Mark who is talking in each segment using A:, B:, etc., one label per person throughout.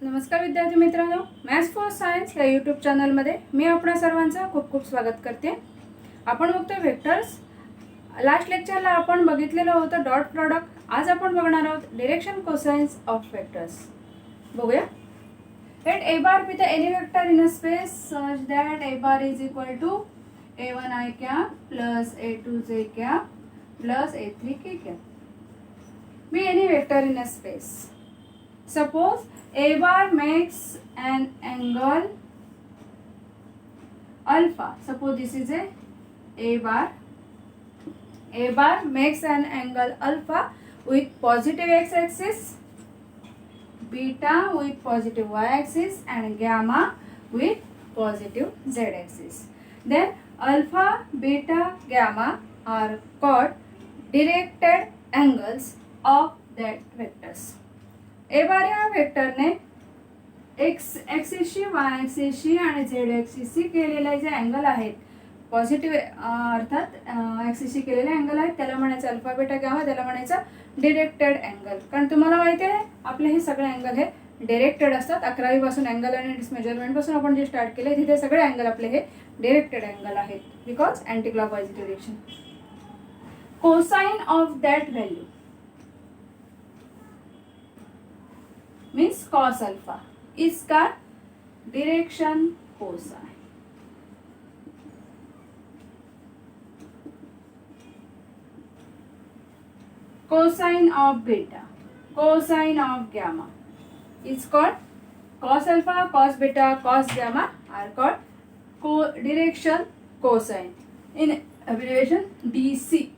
A: नमस्कार विद्यार्थी मित्रांनो, मॅथ्स फॉर सायन्स या यूट्यूब चॅनलमध्ये मी आपणा सर्वांचं खूप खूप स्वागत करते. आपण बघतोय वेक्टर्स. लास्ट लेक्चरला आपण बघितलेलं होतं डॉट प्रॉडक्ट. आज आपण बघणार आहोत डिरेक्शन कोसाइन्स ऑफ वेक्टर्स. बघूया. Let a bar be the any vector in a space such that a bar is equal to a1 I cap plus a2 j cap plus a3 k cap. Be any vector in a space. Suppose a bar makes an angle alpha. Suppose this is a bar. A bar makes an angle alpha with positive x-axis, beta with positive y-axis, and gamma with positive z-axis. Then alpha, beta, gamma are called directed angles of that vectors. ए बार या वेक्टरने x ॲक्सिसशी Y ॲक्सिसशी आणि Z ॲक्सिसशी केलेले जे angle आहेत positive अर्थात ॲक्सिसशी केलेले angle आहेत त्याला म्हणायचं अल्फा बेटा गॅमा, त्याला म्हणायचं डिरेक्टेड अँगल. कारण तुम्हाला माहिती आहे आपले हे सगळे अँगल हे डिरेक्टेड असतात. 11वी पासून अँगल आणि मेजरमेंट पासून आपण जे स्टार्ट केले तिथे सगळे अँगल आपले हे डिरेक्टेड अँगल आहेत because anti clockwise direction. Cosine of that value means cos alpha इसका direction cosine. Cosine of beta, cosine of gamma is called cos alpha, cos beta, cos gamma are called direction cosine. In abbreviation DC,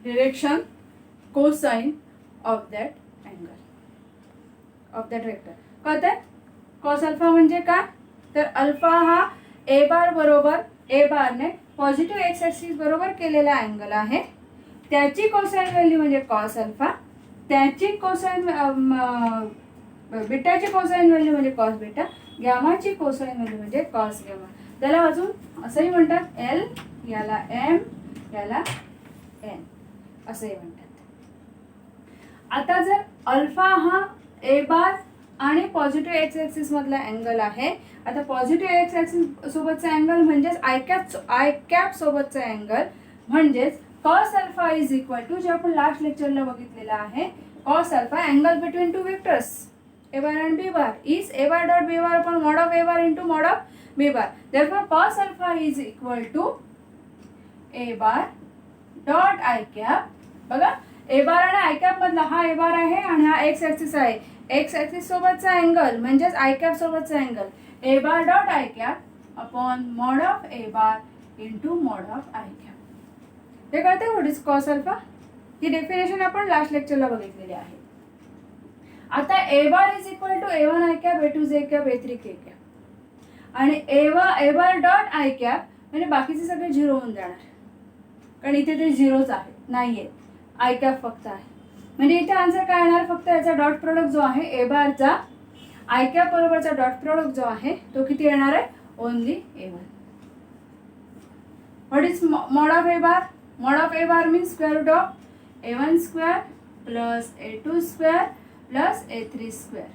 A: direction cosine of that of that vector. कळतंय? Cos alpha म्हणजे काय? तर alpha हा A बार बरोबर ए बारने positive X axis बरोबर केलेला angle आहे. त्याची कोसाइन व्हॅल्यू म्हणजे कॉस अल्फा, त्याची कोसाइन बीटाची कोसाइन व्हॅल्यू म्हणजे कॉस बीटा, गॅमाची कोसाइन व्हॅल्यू म्हणजे कॉस गॅमा. त्याला अजून असंही म्हणतात एल, याला एम, याला एन असंही म्हणतात. आता जर अल्फा हा ए बार आणि पॉझिटिव्ह एक्स ॲक्सिस मधला अँगल आहे. आता पॉझिटिव्ह एक्स ॲक्सिस सोबतचा अँगल म्हणजेच आय कॅप सोबतचा अँगल म्हणजेच cos alpha is equal to जे आपण लास्ट लेक्चरला बघितलेला आहे cos alpha angle between two vectors A bar and B bar is A bar dot B bar upon mod of A bar into mod of B bar. Therefore cos alpha is equal to A bar dot i cap. बघा a bar आणि i cap मधला हा A बार आहे आणि हा x axis आहे. X axis सोबतचा angle म्हणजेच आय कॅप सोबतचा angle a bar dot i cap upon mod of A bar into mod of I cap. हे कळते व्हॉट इज कॉस अल्फा? ही डेफिनेशन आपण लास्ट लेक्चरला बघितलेली आहे. आता a bar is equal to a one i cap, a two j cap, a three k cap आणि a bar dot i cap म्हणजे बाकीचे सगळे झिरो होऊन जाणार कारण इथे ते झिरोच आहेत नाहीये, आय कॅप फक्त आहे. म्हणजे इथे आन्सर काय येणार? फक्त याचा डॉट प्रोडक्ट जो आहे ए बारचा आय कॅप बरोबरचा डॉट प्रोडक्ट जो आहे तो किती येणार आहे? Only A one. What is mod of A bar? Mod of A bar means square root of A one square plus A two square plus A three square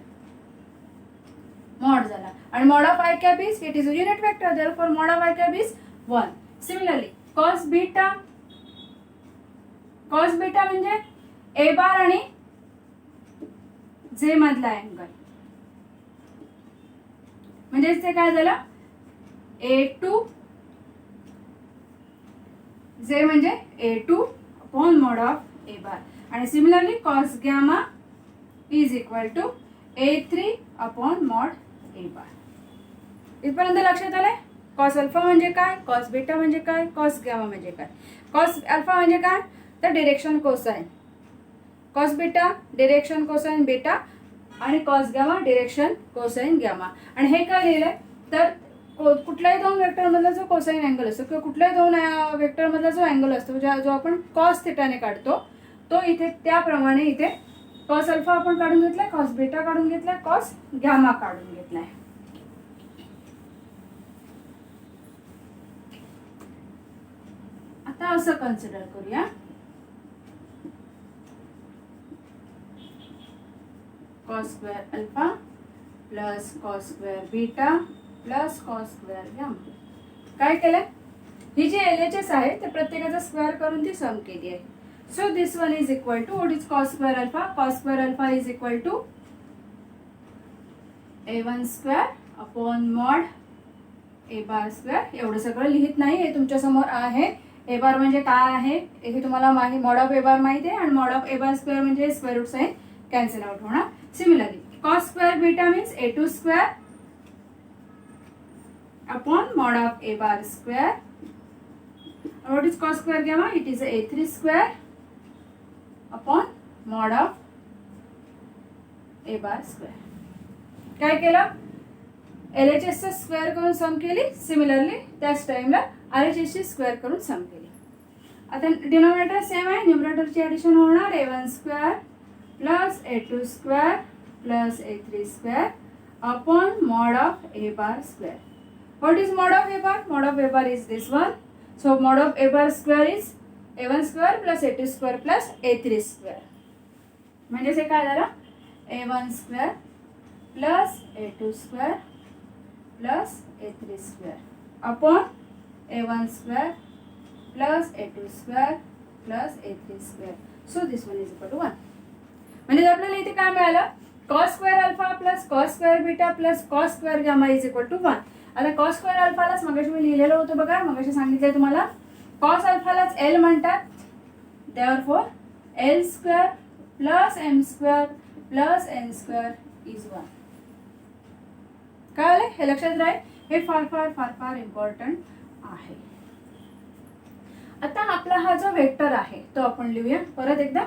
A: mod झाला. आणि mod of I cap is it is unit vector therefore mod of I cap is 1. Similarly cos beta, cos beta म्हणजे A bar आणि जे मधला angle म्हणजे ते काय झालं ए टू जे म्हणजे a two upon mod of A bar. आणि similarly cos gamma is equal to a three upon mod A bar. इथपर्यंत लक्षात आलंय? कॉस अल्फा म्हणजे काय, कॉस बीटा म्हणजे काय, कॉस गॅमा म्हणजे काय. कॉस अल्फा म्हणजे काय तर direction cosine, cos beta direction cosine beta आणि cos gamma direction cosine gamma. आणि हे काय लिहिलंय तर कुठल्याही दोन वेक्टर मधला जो कोसाइन अँगल असतो किंवा कुठल्याही दोन वेक्टर मधला जो अँगल असतो जो आपण कॉस थिटाने काढतो तो इथे त्याप्रमाणे इथे कॉस अल्फा आपण काढून घेतलाय, कॉस बीटा काढून घेतलाय, कॉस गॅमा काढून घेतलाय. आता असं कन्सिडर करूया cos square alpha plus cos square beta plus cos square gamma. काय केलं, ही जी LHS आहे ते प्रत्येकाचा स्क्वेअर करून ती सम केली आहे. So this one is equal to what is cos square alpha. Cos square alpha is equal to A1 square upon mod A bar square. एवढं सगळं लिहित नाही, हे तुमच्या समोर आहे. ए बार म्हणजे काय आहे हे तुम्हाला माहिती, मॉड ऑफ ए बार माहिती आहे, आणि mod of A bar square म्हणजे square root sign cancel out होणार. Similarly cos square beta means A2 square upon mod of A bar square. What is cos square gamma, it is A3 square upon mod of A bar square. काय केलं, LHS चा square करून सम केली. Similarly त्याच टाइमला RHS ची square करून सम केली. आता डिनोमिनेटर सेम आहे, न्यूमरेटरची ॲडिशन होणार A1 square plus A2 square plus A3 square upon mod of A bar square. What is mod of A bar, mod of A bar is this one. So mod of A bar square is A1 square plus A2 square plus A3 square. म्हणजे हे काय झालं, A1 square plus A2 square plus A3 square upon A1 square plus A2 square plus A3 square. So this one is equal to 1. म्हणजे आपल्याला इथे काय मिळालं, cos square alpha plus cos square beta plus cos square gamma is equal to 1. आता cos square अल्फालाच मगाशी मी लिहिलेलं होतं बघा, मगाशी सांगितलंय तुम्हाला. कॉस अल्फालाच L म्हणतात, therefore L square plus M square plus N square is 1. काय आलं हे लक्षात राहील, हे फार फार फार फार इम्पॉर्टंट आहे. आता आपला हा जो वेक्टर आहे तो आपण लिहूया परत एकदा.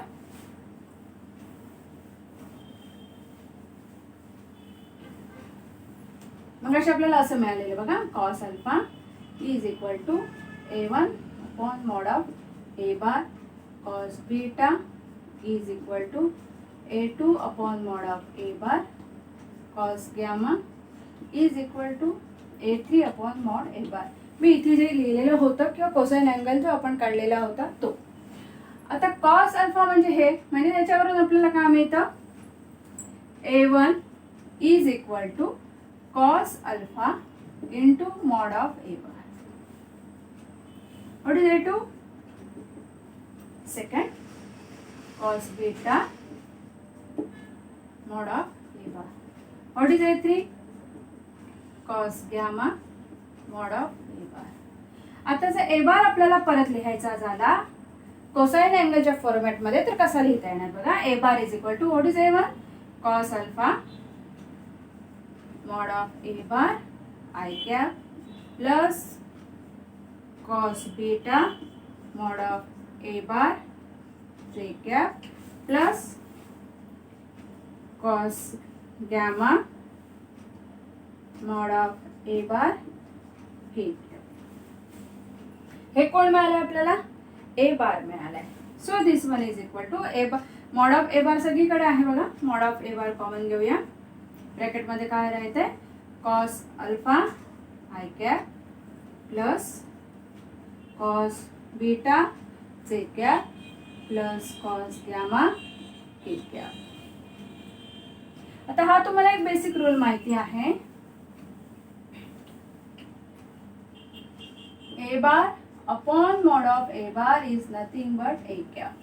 A: मगाशी आपल्याला असं मिळालेलं बघा, cos alpha is equal to A1 upon mod of A bar, cos beta is equal to A2 upon mod of A bar, cos gamma is equal to A3 upon mod A bar. मी इथे जे लिहिलेलं होतं किंवा cosine angle जो आपण काढलेला होता तो. आता कॉस अल्फा म्हणजे हे, म्हणजे त्याच्यावरून आपल्याला काय मिळतं, A1 is equal to cos alpha into mod of A bar. What is A2, second cos beta mod of A bar. What is A3, cos gamma mod of A bar. आता जर ए बार आपल्याला परत लिहायचा झाला कोसाइन अँगलच्या फॉर्मॅटमध्ये तर कसा लिहिता येणार बघा. A bar is equal to what is A1, cos alpha mod of A bar i cap plus cos beta mod of A bar j cap plus cos gamma mod of A bar हे कोण मिळालं आपल्याला, a bar मिळालाय. So this one is equal to A bar. Mod of A bar सगळीकडे आहे बघा, mod of A bar common घेऊया. Bracket मध्ये काय राहते, cos alpha I cap plus cos beta j cap plus cos gamma k cap. आता हा तुम्हाला एक बेसिक रूल माहिती आहे, a bar upon mod of A bar is nothing but A cap.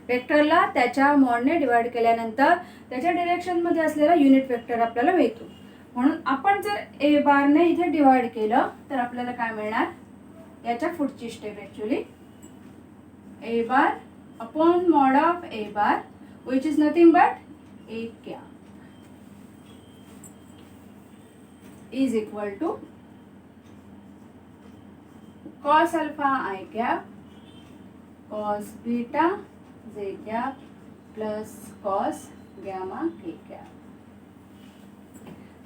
A: वेक्टरला त्याच्या मॉडने डिवाइड केल्यानंतर त्याच्या डिरेक्शन मध्ये असलेला युनिट वेक्टर आपल्याला मिळतो. म्हणून आपण जर ए बारने इथे डिवाइड केलं तर आपल्याला काय मिळणार, याच्या पुढची step actually A bar upon mod of A bar which is nothing but A cap is equal to cos alpha I cap cos beta J cap plus cos gamma K cap.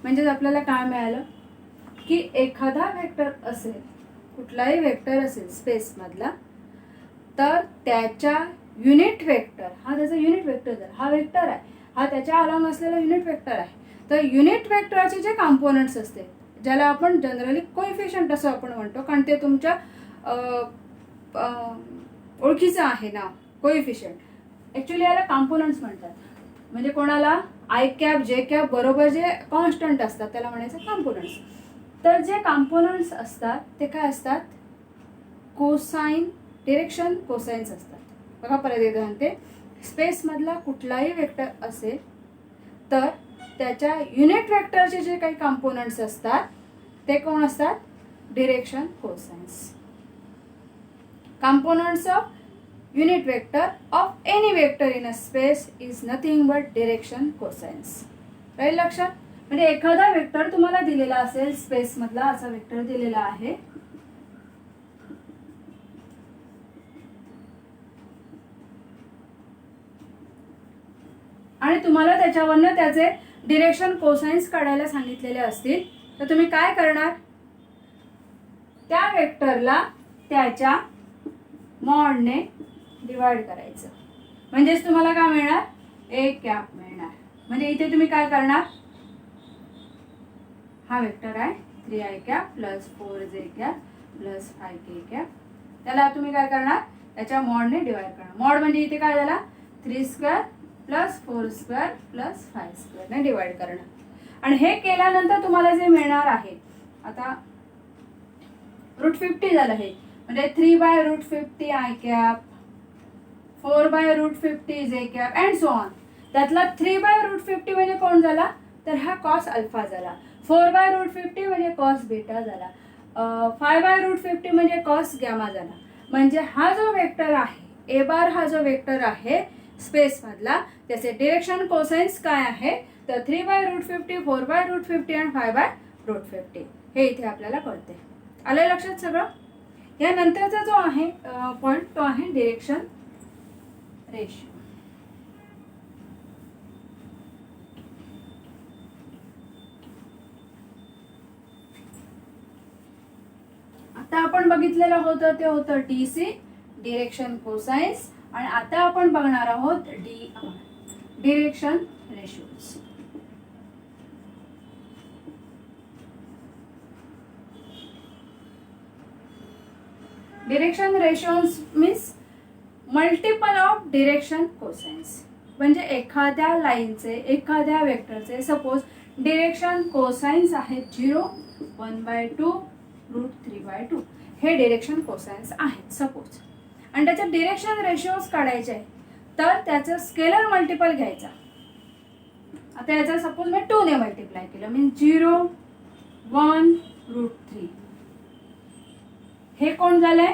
A: म्हणजे आपल्याला काय मिळालं की एखादा vector असेल, कुठलाही vector असेल space मधला, तर त्याच्या युनिट वेक्टर हा त्याचा युनिट वेक्टर जर हा वेक्टर आहे, हा त्याच्या अलॉंग असलेला युनिट वेक्टर आहे, तर युनिट वेक्टरचे जे कंपोनेंट्स असते ज्याला आपण जनरली कोएफिशिएंट असं आपण म्हणतो, कारण ते तुमच्या ओळखीचं आहे नाव कोएफिशिएंट. ॲक्च्युली याला कंपोनेंट्स म्हणतात. म्हणजे कोणाला आय कॅप जे कॅप बरोबर जे कॉन्स्टंट असतात त्याला म्हणायचं कॉम्पोनंट्स. तर जे कॉम्पोनंट्स असतात ते काय असतात, कोसाइन, डिरेक्शन कोसाइन्स असतात. बघा परत एकदा म्हणते, स्पेसमधला कुठलाही वेक्टर असेल तर त्याच्या युनिट वेक्टरचे जे काही कॉम्पोनंट्स असतात ते कोण असतात, direction cosines. Components of unit vector of any vector in a space is nothing but direction cosines. राहील लक्षात. म्हणजे एखादा वेक्टर तुम्हाला दिलेला असेल, स्पेस मधला असा वेक्टर दिलेला आहे, आणि तुम्हाला त्याच्यावरनं त्याचे डिरेक्शन कोसाइन्स काढायला सांगितलेले असतील तर तुम्ही काय करणार, त्या वेक्टरला त्याच्या मॉडने डिवाइड करायचं. म्हणजेच तुम्हाला काय मिळणार, ए कॅप मिळणार. म्हणजे इथे तुम्ही काय करणार, हा वेक्टर आहे 3i cap plus 4j cap plus 5k cap, त्याला तुम्ही काय करणार, त्याच्या मॉडने डिवाइड करणार. मॉड म्हणजे इथे काय झाला, 3 square plus 4 square plus 5 square ने डिवाइड करणार. आणि हे केल्यानंतर तुम्हाला जे मिळणार आहे, आता √50 झालं हे, म्हणजे 3/√50 आय कॅप, 4/√50 जे कॅप अँड सो ऑन. त्यातला 3/√50 म्हणजे कोण झाला, तर हा कॉस अल्फा झाला. 4/√50 म्हणजे कॉस बीटा झाला. 5/√50 म्हणजे कॉस गॅमा झाला. म्हणजे हा जो वेक्टर आहे, ए बार हा जो वेक्टर आहे स्पेस मधला, त्याचे डिरेक्शन कोसाइन्स काय आहे, तर 3/√50, 4/√50 आणि 5/√50 हे इथे आपल्याला कळते. आलं लक्षात सगळं. यानंतरचा जो आहे पॉइंट तो आहे डिरेक्शन रेशिओ. आता आपण बघितलेलं होतं ते होतं डीसी, डिरेक्शन कोसाइन्स, आणि आता आपण बघणार आहोत DR, direction ratios. Direction ratios means multiple of direction cosines. म्हणजे एखाद्या लाईनचे, एखाद्या वेक्टरचे सपोज डिरेक्शन कोसाइन्स आहेत 0, 1/2, √3/2 हे डिरेक्शन कोसाइन्स आहेत सपोज, आणि त्याचे डिरेक्शन रेशिओज काढायचे आहे तर त्याचं स्केलर मल्टिपल घ्यायचा. आता याचा सपोज मी 2 ने मल्टिप्लाय केलं, मीन 0, 1, √3. हे कोण झालंय,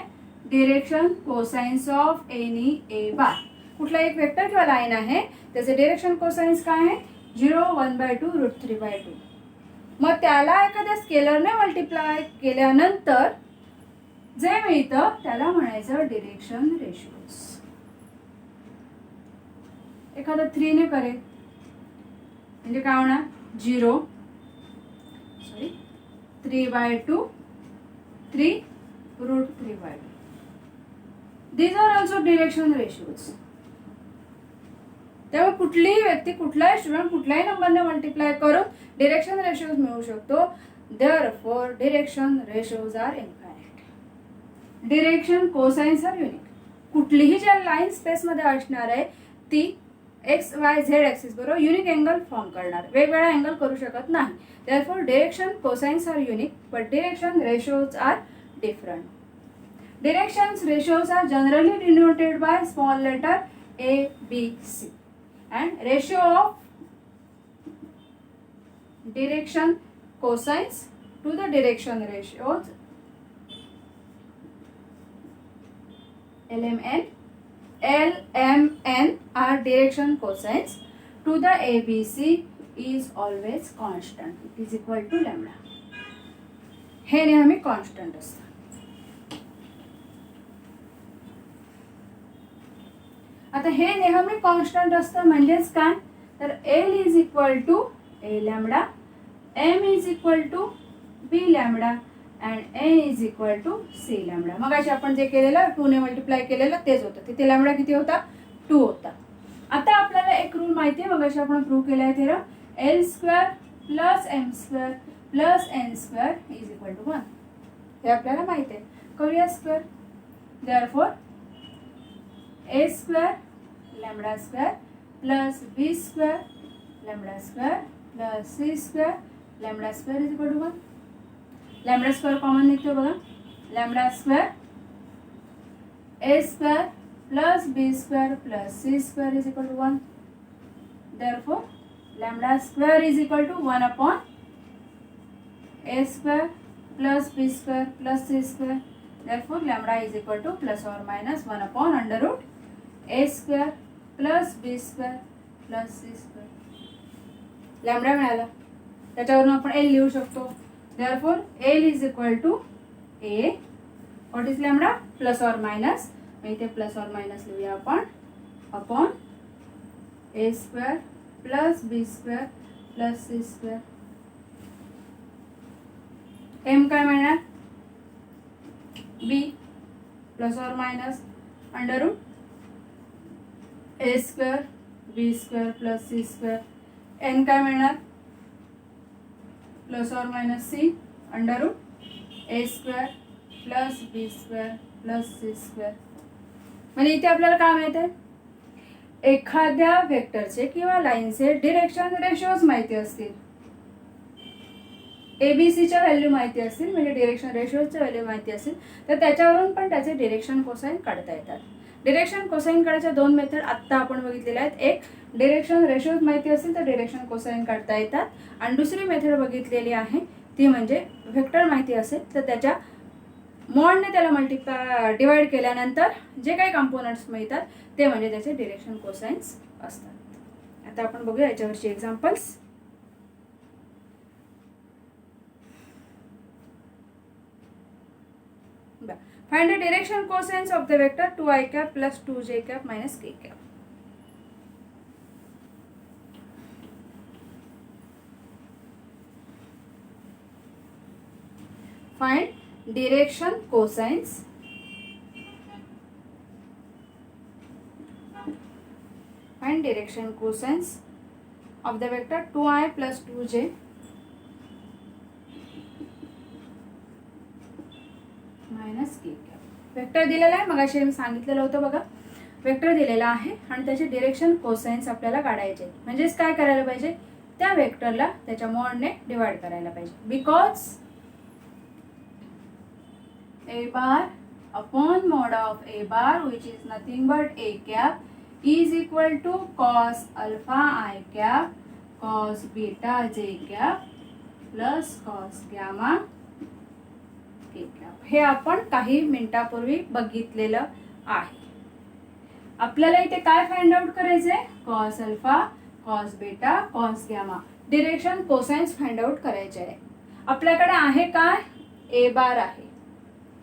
A: direction cosines of any A बार. कुठला एक वेक्टर किंवा लाईन आहे त्याचे डिरेक्शन कोसाइन्स काय आहे, 0, 1/2, √3/2. मग त्याला एखाद्या स्केलरने मल्टिप्लाय केल्यानंतर जे मिळतं त्याला म्हणायचं डिरेक्शन रेशिओज. एखादा 3 ने करेल म्हणजे काय होणार, 3/2, 3 √3/2. These are also direction ratios. त्यामुळे कुठलीही व्यक्ती, कुठलाही स्टुडंट कुठल्याही नंबरने मल्टिप्लाय करून डिरेक्शन रेशिओज मिळवू शकतो. Therefore, direction ratios are infinite. Direction cosines are unique. कुठलीही ज्या लाईन स्पेस मध्ये असणार आहे ती एक्स वाय झेड ऍक्सिस बरोबर युनिक अँगल फॉर्म करणार, वेगवेगळा अँगल करू शकत नाही. Therefore, direction cosines are unique, but direction ratios are different. Direction ratios are generally denoted by small letter A, B, C, and ratio of direction cosines to the direction ratios LMN are direction cosines to the ABC is always constant. It is equal to lambda. हे नेहमी constant असतं. आता हे नेहमी constant असतं म्हणजेच काय, तर L is equal to A lambda, M is equal to B lambda and N is equal to C lambda. मग अशी आपण जे केलेलं 2 ने मल्टिप्लाय केलेलं तेच होतं. तिथे लॅम्बडा किती होता, 2 होता. आता आपल्याला एक रूल माहिती आहे, मग अशी आपण प्रूव्ह केलाय ते L² plus M² plus N² is equal to 1. हे आपल्याला माहिती आहे. करूया square. Therefore A² lambda square plus B square lambda square plus C square lambda square is equal to 1. Lambda square common निघतो बघा. Lambda square A square plus B square plus C square is equal to 1. Therefore, lambda square is equal to 1 upon a square plus b square plus c square. Therefore, lambda is equal to plus or minus 1 upon under root a square plus b square plus c square. Lambda मिळाला, त्याच्यावरून आपण L लिहू शकतो. Therefore, L is equal to a. What is lambda? Plus or minus. मग इथे plus or minus लिहूया आपण upon a square plus b square plus c square. m काय मिळणार? b plus or minus under root a square b square plus c square. n काय मिळणार? Plus or minus c under root a square plus b square plus c square. म्हणजे इथे आपल्याला काय मिळते? एखाद्या वेक्टरचे किंवा लाईनचे डिरेक्शन रेशोज माहिती असतील, एबीसीच्या व्हॅल्यू माहिती असतील, म्हणजे डिरेक्शन रेशोजच्या व्हॅल्यू माहिती असतील, तर त्याच्यावरून पण त्याचे डिरेक्शन कोसाइन काढता येतात. डिरेक्शन कोसाइन काढायच्या दोन मेथड आत्ता आपण बघितलेल्या आहेत. एक, डिरेक्शन रेशोज माहिती असतील तर डिरेक्शन कोसाइन काढता येतात, आणि दुसरी मेथड बघितलेली आहे ती म्हणजे व्हेक्टर माहिती असेल तर त्याच्या मॉडने त्याला डिवाइड केल्यानंतर जे काही कंपोनंट्स मिळतात ते म्हणजे त्याचे डिरेक्शन कोसाइन्स असतात. आता आपण बघूया याच्यावरची examples. Find the direction cosines of the vector 2i cap plus 2j cap minus k cap. Find direction cosines of the vector 2i plus 2j minus k cap. Vector दिलेला आहे, मगाशी मी सांगितलेलं होतं बघा. वेक्टर दिलेला आहे आणि त्याचे डिरेक्शन कोसाइन्स आपल्याला काढायचे. म्हणजेच काय करायला पाहिजे? त्या वेक्टरला त्याच्या मॉडने डिवाइड करायला पाहिजे. Because a bar upon mod of a bar, which is nothing but a cap, is equal to cos alpha I cap cos beta j cap plus cos gamma k cap. हे आपण काही मिनिटापूर्वी बघितलेलं आहे. आपल्याला इथे काय फाइंड आउट करायचंय? cos alpha, cos बेटा, cos gamma. Direction cosines find out करायचे आहे. आपल्याकडे आहे काय? a बार आहे,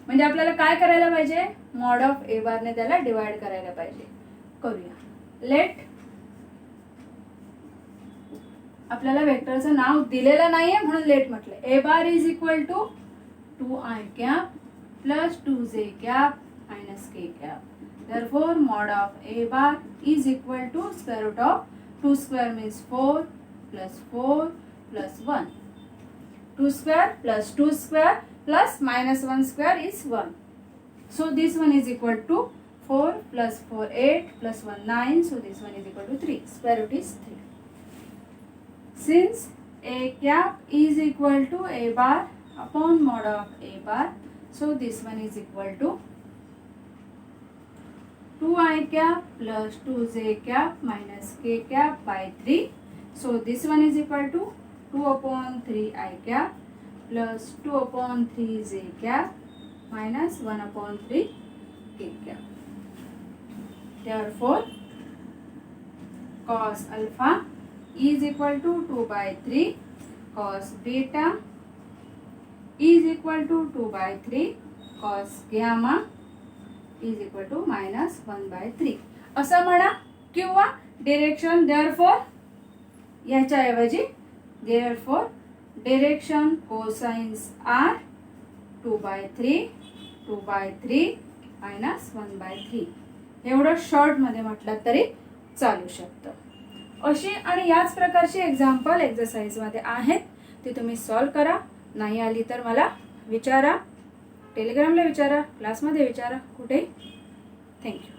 A: म्हणजे आपल्याला काय करायला पाहिजे? मॉड ऑफ ए बारने त्याला डिवाइड करायला पाहिजे. करूया. लेट, आपल्याला वेक्टरचं नाव दिलेलं नाहीये म्हणून लेट म्हटलंय. A bar is equal to 2i cap plus 2j cap minus k cap. Therefore, mod of a bar is equal to square root of 2 square means 4 plus 4 plus 1. 2 square plus 2 square plus minus 1 square is 1. So this one is equal to 4 plus 4 8 plus 1 9. So this one is equal to 3. Square root is 3. Since a cap is equal to a bar upon mod of a bar, so this one is equal to 2i cap plus 2j cap minus k cap by 3. So this one is equal to 2 upon 3i cap plus 2 upon 3j cap minus 1 upon 3 k cap. Therefore, cos alpha is equal to 2 by 3, cos beta is equal to 2 by 3, cos gamma is equal to minus 1 by 3. असं म्हणा, किंवा direction therefore याच्याऐवजी therefore direction cosines are 2 by 3, 2 by 3 minus 1 by 3. एवढं short मध्ये म्हटलं तरी चालू शकतं. अशी आणि याच प्रकारची एक्झाम्पल एक्सरसाइज मध्ये आहेत, ती तुम्ही सॉल्व करा. नाही आली तर मला विचारा, टेलिग्रामला विचारा, क्लासमध्ये विचारा, कुठेही. थँक्यू.